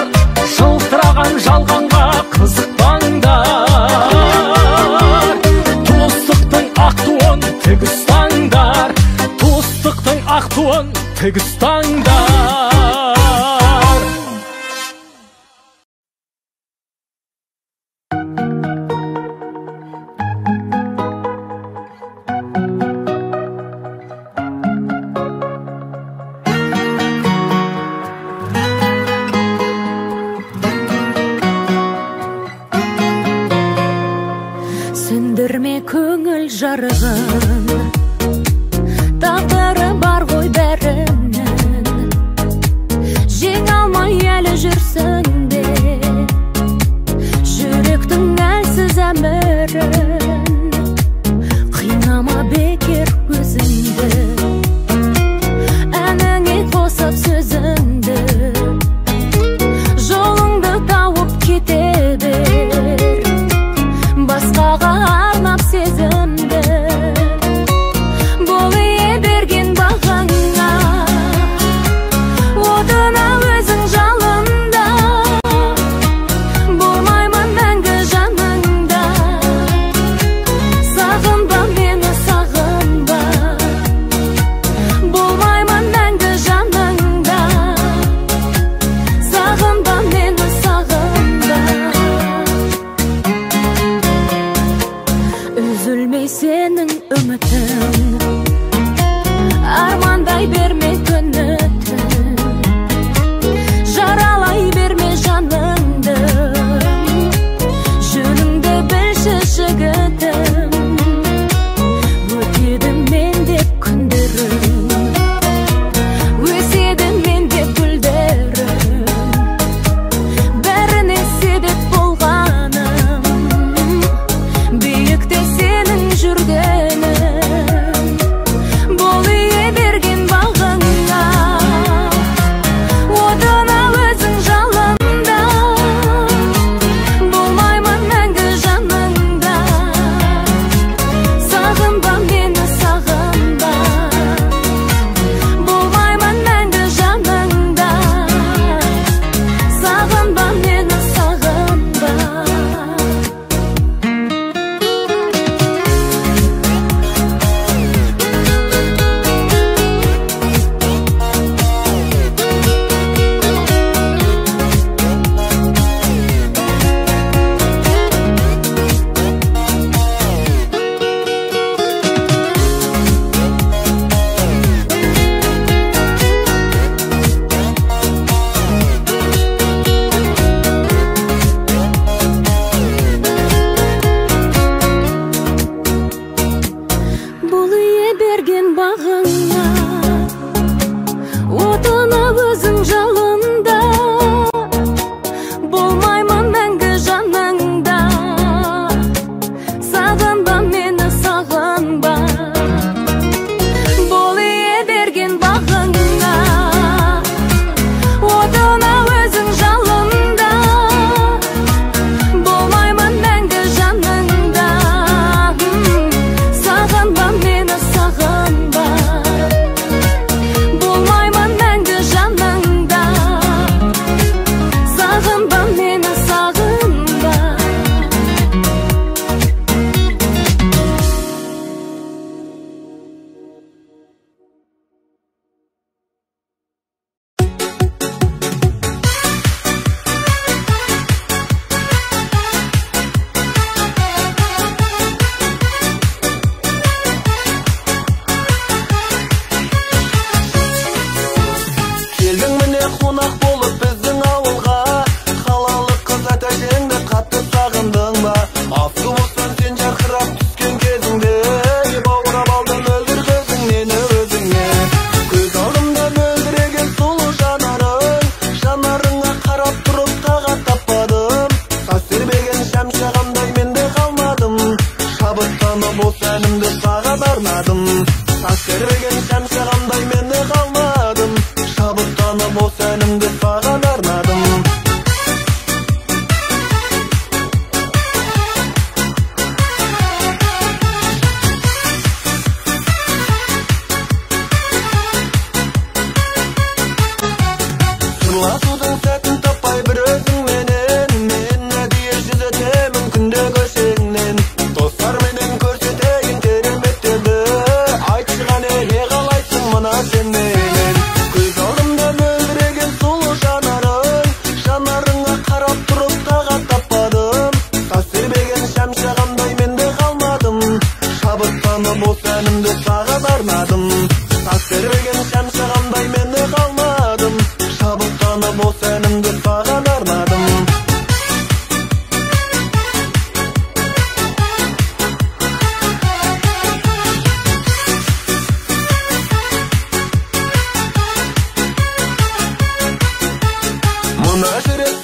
[SPEAKER 8] жылтыраған жалғанға қызықпаңдар. Туыстықтың ақ туын тік ұстаңдар. Туыстықтың ақ туын тік ұстаңдар.
[SPEAKER 3] Сөндірме көңіл жарығын, тағдыры бар ғой бәрінің.
[SPEAKER 2] қонақ болып біздің ауылға, қалалық қыз әтәжеңді қатты сағындың ба? Автобустан сен жарқырап түскен кезіңде баурап алдым мөлдір көзіңнен өзіңе. Көз алдымда мөлдіреген сұлу жанарың, жанарыңа қарап тұрып тағат таппадым. Саз тербеген шәмші менде қалмадым, шабыттанып осы әнімді саған арнадым. Саз тербеген шәмші менде қалмадым, шабыттанып осы әнімді саған арнадым. Сырласудың сәтін таппай бір өзіңменен, мен әдейі жүзетемін күнде көшеңнен. Достарменен көрсетейін кереметтерді, айтшыған не қалайсың мына сен менен. Көз алдымда мөлдіреген сұлу жанарың, жанарыңа қарап тұрып тағат таппадым. Саз тербеген шәмші менде қалмадым, шабыттанып осы әнімді саған арнадым. Саз тербеген шәмші менде қалмадым, шабыттанып осы әнімді саған арнадым. Мына жүрек